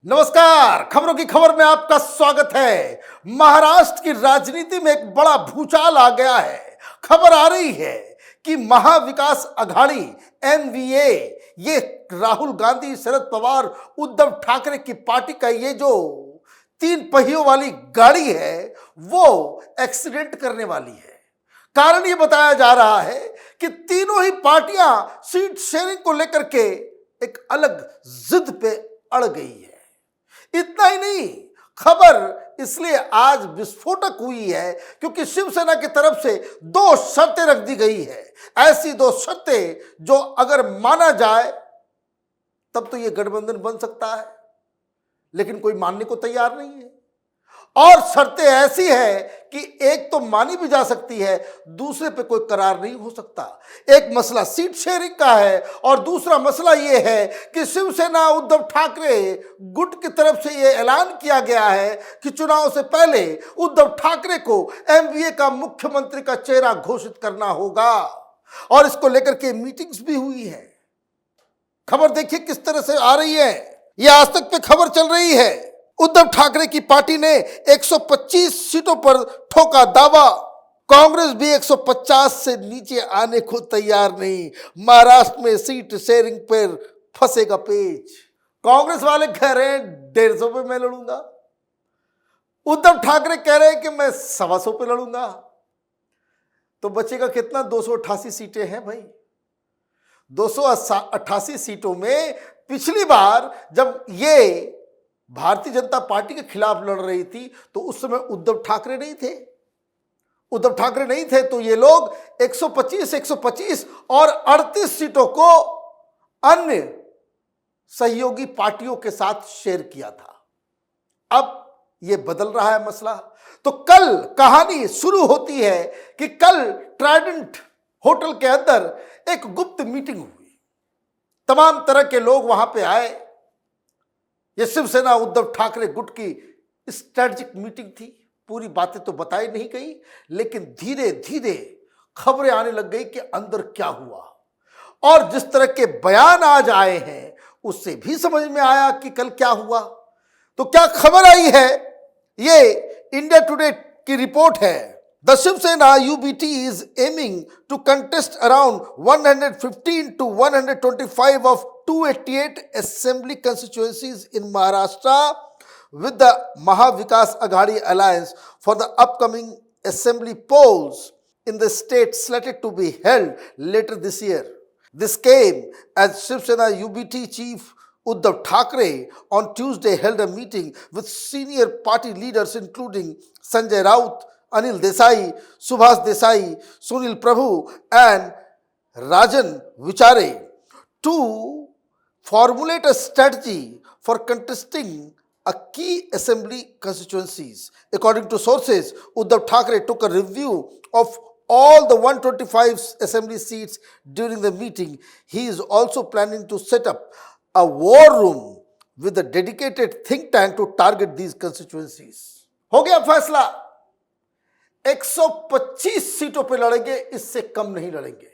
नमस्कार, खबरों की खबर में आपका स्वागत है। महाराष्ट्र की राजनीति में एक बड़ा भूचाल आ गया है। खबर आ रही है कि महाविकास अघाड़ी एमवीए, ये राहुल गांधी, शरद पवार, उद्धव ठाकरे की पार्टी का ये जो तीन पहियों वाली गाड़ी है वो एक्सीडेंट करने वाली है। कारण ये बताया जा रहा है कि तीनों ही पार्टियां सीट शेयरिंग को लेकर के एक अलग जिद पे अड़ गई है। इतना ही नहीं, खबर इसलिए आज विस्फोटक हुई है क्योंकि शिवसेना की तरफ से दो शर्तें रख दी गई है। ऐसी दो शर्तें जो अगर माना जाए तब तो यह गठबंधन बन सकता है, लेकिन कोई मानने को तैयार नहीं है। और शर्तें ऐसी है कि एक तो मानी भी जा सकती है, दूसरे पे कोई करार नहीं हो सकता। एक मसला सीट शेयरिंग का है और दूसरा मसला यह है कि शिवसेना उद्धव ठाकरे गुट की तरफ से यह ऐलान किया गया है कि चुनाव से पहले उद्धव ठाकरे को एमवीए का मुख्यमंत्री का चेहरा घोषित करना होगा। और इसको लेकर के मीटिंग्स भी हुई है। खबर देखिए किस तरह से आ रही है। यह आज तक पे खबर चल रही है। उद्धव ठाकरे की पार्टी ने 125 सीटों पर ठोका दावा। कांग्रेस भी 150 से नीचे आने को तैयार नहीं। महाराष्ट्र में सीट शेयरिंग पर फंसेगा पेच। कांग्रेस वाले कह रहे हैं 150 पे मैं लड़ूंगा, उद्धव ठाकरे कह रहे हैं कि मैं 125 पे लड़ूंगा। तो बचेगा कितना? 288 सीटें हैं भाई। 288 सीटों में पिछली बार जब ये भारतीय जनता पार्टी के खिलाफ लड़ रही थी तो उस समय उद्धव ठाकरे नहीं थे। उद्धव ठाकरे नहीं थे तो ये लोग 125 और 38 सीटों को अन्य सहयोगी पार्टियों के साथ शेयर किया था। अब ये बदल रहा है मसला। तो कल कहानी शुरू होती है कि कल ट्राइडेंट होटल के अंदर एक गुप्त मीटिंग हुई। तमाम तरह के लोग वहां पे आए। यह शिवसेना उद्धव ठाकरे गुट की स्ट्रेटजिक मीटिंग थी। पूरी बातें तो बताई नहीं गई, लेकिन धीरे धीरे खबरें आने लग गई कि अंदर क्या हुआ। और जिस तरह के बयान आज आए हैं उससे भी समझ में आया कि कल क्या हुआ। तो क्या खबर आई है, ये इंडिया टुडे की रिपोर्ट है। The Shiv Sena UBT is aiming to contest around 115 to 125 of 288 assembly constituencies in Maharashtra with the Mahavikas Aghadi Alliance for the upcoming assembly polls in the state slated to be held later this year. This came as Shiv Sena UBT chief Uddhav Thackeray on Tuesday held a meeting with senior party leaders including Sanjay Raut, Anil Desai, Subhas Desai, Sunil Prabhu and Rajan Vichare to formulate a strategy for contesting a key assembly constituencies. According to sources, Uddhav Thackeray took a review of all the 125 assembly seats during the meeting. He is also planning to set up a war room with a dedicated think tank to target these constituencies. हो गया फैसला, 125 सीटों पे लड़ेंगे, इससे कम नहीं लड़ेंगे।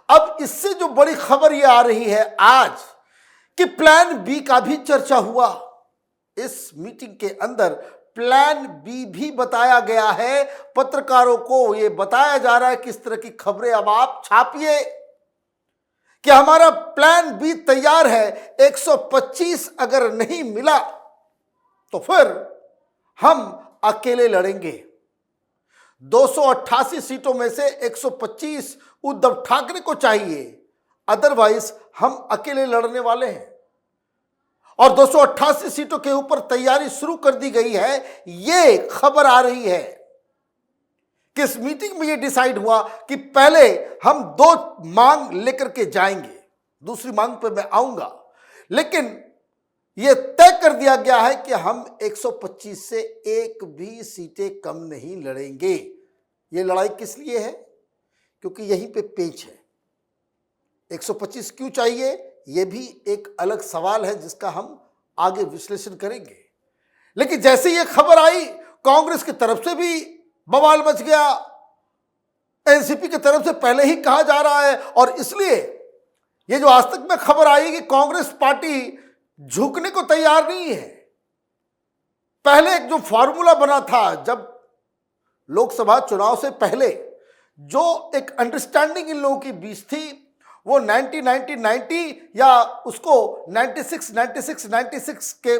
अब इससे जो बड़ी खबर ये आ रही है आज कि प्लान बी का भी चर्चा हुआ। इस मीटिंग के अंदर प्लान बी भी बताया गया है। पत्रकारों को ये बताया जा रहा है कि इस तरह की खबरें अब आप छापिए कि हमारा प्लान बी तैयार है। 125 अगर नहीं मिला तो फिर हम अकेले लड़ेंगे। 288 सीटों में से 125 उद्धव ठाकरे को चाहिए, अदरवाइज हम अकेले लड़ने वाले हैं। और 288 सीटों के ऊपर तैयारी शुरू कर दी गई है। यह खबर आ रही है कि इस मीटिंग में यह डिसाइड हुआ कि पहले हम दो मांग लेकर के जाएंगे, दूसरी मांग पे मैं आऊंगा, लेकिन यह तय कर दिया गया है कि हम 125 से एक भी सीटें कम नहीं लड़ेंगे। यह लड़ाई किस लिए है? क्योंकि यहीं पे पेच है। 125 क्यों चाहिए, यह भी एक अलग सवाल है जिसका हम आगे विश्लेषण करेंगे। लेकिन जैसे यह खबर आई, कांग्रेस की तरफ से भी बवाल मच गया। एनसीपी की तरफ से पहले ही कहा जा रहा है और इसलिए ये जो आज तक में खबर आई कि कांग्रेस पार्टी झुकने को तैयार नहीं है। पहले एक जो फॉर्मूला बना था, जब लोकसभा चुनाव से पहले जो एक अंडरस्टैंडिंग इन लोगों के बीच थी, वो 90-90-90 या उसको 96-96-96 के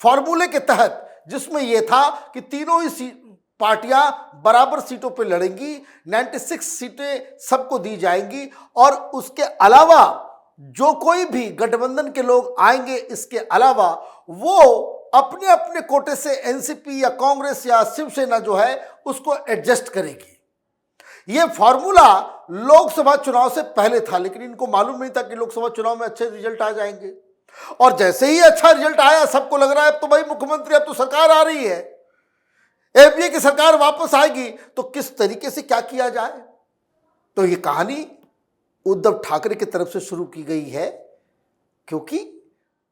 फॉर्मूले के तहत, जिसमें यह था कि तीनों ही पार्टियां बराबर सीटों पर लड़ेंगी, 96 सीटें सबको दी जाएंगी, और उसके अलावा जो कोई भी गठबंधन के लोग आएंगे, इसके अलावा वो अपने अपने कोटे से एनसीपी या कांग्रेस या शिवसेना जो है उसको एडजस्ट करेगी। यह फॉर्मूला लोकसभा चुनाव से पहले था, लेकिन इनको मालूम नहीं था कि लोकसभा चुनाव में अच्छे रिजल्ट आ जाएंगे। और जैसे ही अच्छा रिजल्ट आया, सबको लग रहा है अब तो भाई मुख्यमंत्री, अब तो सरकार आ रही है, एनडीए की सरकार वापस आएगी, तो किस तरीके से क्या किया जाए। तो ये कहानी उद्धव ठाकरे की तरफ से शुरू की गई है, क्योंकि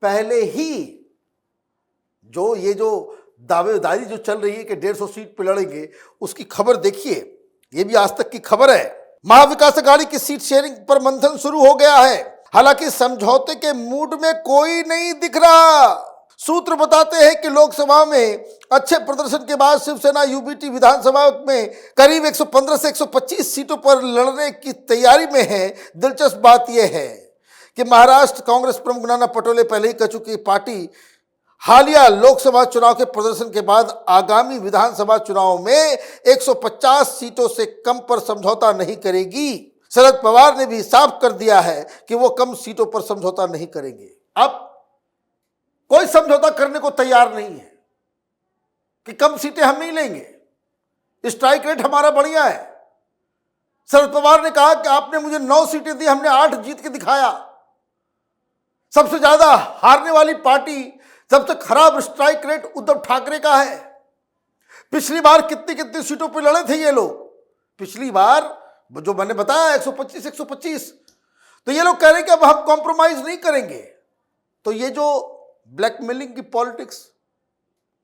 पहले ही जो दावेदारी जो चल रही है कि 150 सीट पर लड़ेंगे, उसकी खबर देखिए। ये भी आज तक की खबर है। महाविकास अघाड़ी की सीट शेयरिंग पर मंथन शुरू हो गया है, हालांकि समझौते के मूड में कोई नहीं दिख रहा। सूत्र बताते हैं कि लोकसभा में अच्छे प्रदर्शन के बाद शिवसेना यूबीटी विधानसभा में करीब 115 से 125 सीटों पर लड़ने की तैयारी में है। दिलचस्प बात यह है कि महाराष्ट्र कांग्रेस प्रमुख नाना पटोले पहले ही कह चुकी पार्टी हालिया लोकसभा चुनाव के प्रदर्शन के बाद आगामी विधानसभा चुनाव में 150 सीटों से कम पर समझौता नहीं करेगी। शरद पवार ने भी साफ कर दिया है कि वो कम सीटों पर समझौता नहीं करेंगे। अब कोई समझौता करने को तैयार नहीं है कि कम सीटें हम नहीं लेंगे, स्ट्राइक रेट हमारा बढ़िया है। शरद पवार ने कहा कि आपने मुझे 9 सीटें दी, हमने 8 जीत के दिखाया। सबसे ज्यादा हारने वाली पार्टी, सबसे खराब स्ट्राइक रेट उद्धव ठाकरे का है। पिछली बार कितनी कितनी सीटों पर लड़े थे ये लोग, पिछली बार जो मैंने बताया 125। तो ये लोग कह रहे हैं कि अब हम कॉम्प्रोमाइज नहीं करेंगे। तो ये जो ब्लैकमेलिंग की पॉलिटिक्स,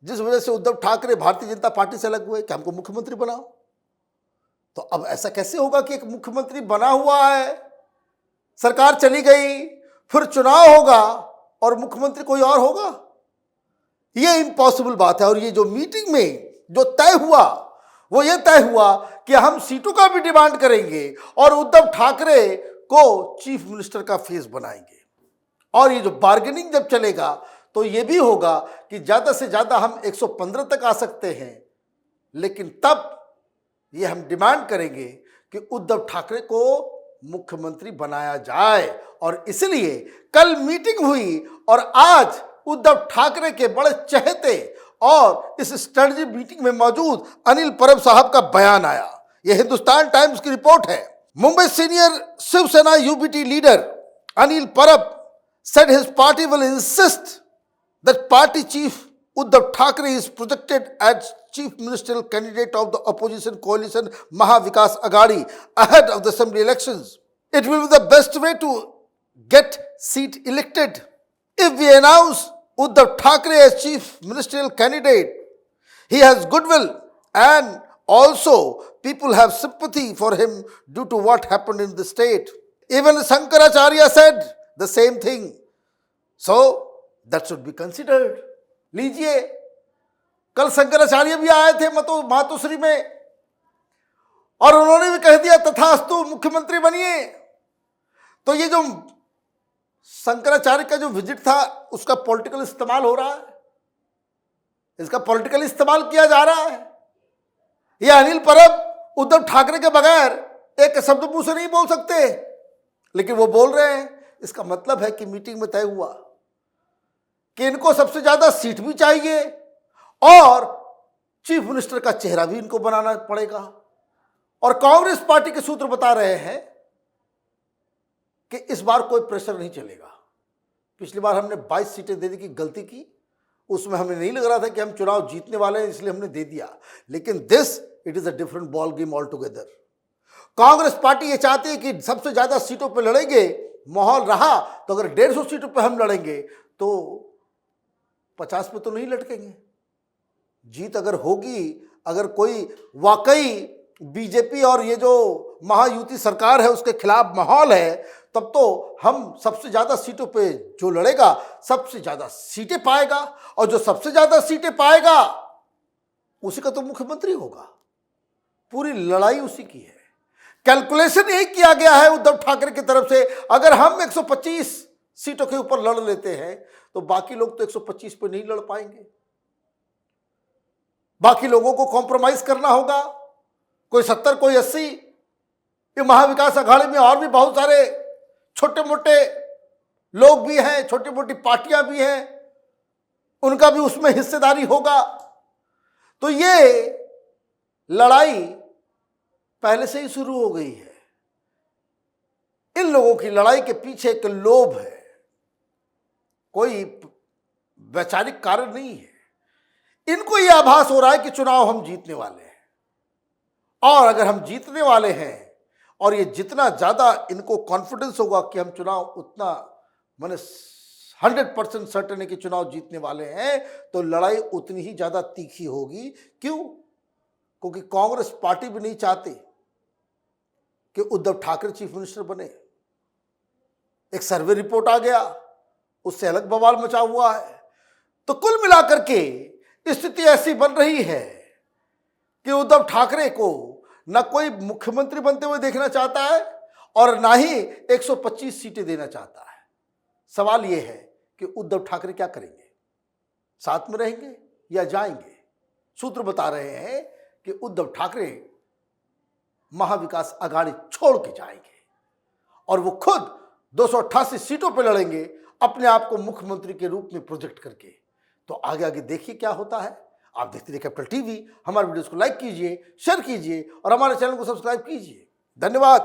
जिस वजह से उद्धव ठाकरे भारतीय जनता पार्टी से अलग हुए कि हमको मुख्यमंत्री बनाओ, तो अब ऐसा कैसे होगा कि एक मुख्यमंत्री बना हुआ है, सरकार चली गई, फिर चुनाव होगा और मुख्यमंत्री कोई और होगा? ये इम्पॉसिबल बात है। और ये जो मीटिंग में जो तय हुआ, वो ये तय हुआ कि हम सीटों का भी डिमांड करेंगे और उद्धव ठाकरे को चीफ मिनिस्टर का फेस बनाएंगे। और ये जो बार्गेनिंग जब चलेगा, तो ये भी होगा कि ज्यादा से ज्यादा हम 115 तक आ सकते हैं, लेकिन तब ये हम डिमांड करेंगे कि उद्धव ठाकरे को मुख्यमंत्री बनाया जाए। और इसलिए कल मीटिंग हुई और आज उद्धव ठाकरे के बड़े चहेते और इस स्ट्रेटजी मीटिंग में मौजूद अनिल परब साहब का बयान आया। यह हिंदुस्तान टाइम्स की रिपोर्ट है। Mumbai senior Shiv Sena UBT leader Anil Parab said his party will insist that party chief Uddhav Thackeray is projected as chief ministerial candidate of the opposition coalition Mahavikas Aghadi ahead of the assembly elections. It will be the best way to get seat elected. If we announce Uddhav Thackeray as chief ministerial candidate, he has goodwill and also people have sympathy for him due to what happened in the state. Even Shankaracharya said the same thing. So that should be considered. लीजिए, कल शंकराचार्य भी आए थे मातोश्री में और उन्होंने भी कह दिया तथास्तु मुख्यमंत्री बनिए। तो ये जो शंकराचार्य का जो विजिट था, उसका पॉलिटिकल इस्तेमाल हो रहा है, इसका पॉलिटिकल इस्तेमाल किया जा रहा है। ये अनिल परब उद्धव ठाकरे के बगैर एक शब्द मुंह से नहीं बोल सकते, लेकिन वो बोल रहे हैं। इसका मतलब है कि मीटिंग में तय हुआ कि इनको सबसे ज्यादा सीट भी चाहिए और चीफ मिनिस्टर का चेहरा भी इनको बनाना पड़ेगा। और कांग्रेस पार्टी के सूत्र बता रहे हैं कि इस बार कोई प्रेशर नहीं चलेगा। पिछली बार हमने 22 सीटें देने की गलती की, उसमें हमें नहीं लग रहा था कि हम चुनाव जीतने वाले हैं, इसलिए हमने दे दिया। लेकिन this it is a different ball game all together. Congress party ये चाहती है कि सबसे ज्यादा सीटों पर लड़ेंगे, माहौल रहा तो अगर 150 सीटों पर हम लड़ेंगे तो 50 पे तो नहीं लटकेंगे। जीत अगर होगी, अगर कोई वाकई बीजेपी और ये जो महायुति सरकार है उसके खिलाफ माहौल है, तब तो हम सबसे ज्यादा सीटों पे जो लड़ेगा सबसे ज्यादा सीटें पाएगा, और जो सबसे ज्यादा सीटें पाएगा उसी का तो मुख्यमंत्री होगा। पूरी लड़ाई उसी की है। कैलकुलेशन यही किया गया है उद्धव ठाकरे की तरफ से, अगर हम 125 सीटों के ऊपर लड़ लेते हैं तो बाकी लोग तो 125 पे नहीं लड़ पाएंगे, बाकी लोगों को कॉम्प्रोमाइज करना होगा, कोई 70 कोई 80। ये महाविकास अघाड़ी में और भी बहुत सारे छोटे मोटे लोग भी हैं, छोटी मोटी पार्टियां भी हैं, उनका भी उसमें हिस्सेदारी होगा। तो ये लड़ाई पहले से ही शुरू हो गई है। इन लोगों की लड़ाई के पीछे एक लोभ है, कोई वैचारिक कारण नहीं है। इनको यह आभास हो रहा है कि चुनाव हम जीतने वाले हैं, और अगर हम जीतने वाले हैं और ये जितना ज्यादा इनको कॉन्फिडेंस होगा कि हम चुनाव उतना मैंने 100% सर्टेन है कि चुनाव जीतने वाले हैं, तो लड़ाई उतनी ही ज्यादा तीखी होगी। क्यों? क्योंकि कांग्रेस पार्टी भी नहीं चाहती कि उद्धव ठाकरे चीफ मिनिस्टर बने। एक सर्वे रिपोर्ट आ गया, उससे अलग बवाल मचा हुआ है। तो कुल मिलाकर के स्थिति ऐसी बन रही है कि उद्धव ठाकरे को ना कोई मुख्यमंत्री बनते हुए देखना चाहता है और ना ही 125 सीटें देना चाहता है। सवाल यह है कि उद्धव ठाकरे क्या करेंगे, साथ में रहेंगे या जाएंगे? सूत्र बता रहे हैं कि उद्धव ठाकरे महाविकास अघाड़ी छोड़ के जाएंगे और वो खुद 288 सीटों पर लड़ेंगे, अपने आप को मुख्यमंत्री के रूप में प्रोजेक्ट करके। तो आगे आगे देखिए क्या होता है। आप देखते रहिए कैपिटल टीवी। हमारे वीडियोस को लाइक कीजिए, शेयर कीजिए और हमारे चैनल को सब्सक्राइब कीजिए। धन्यवाद।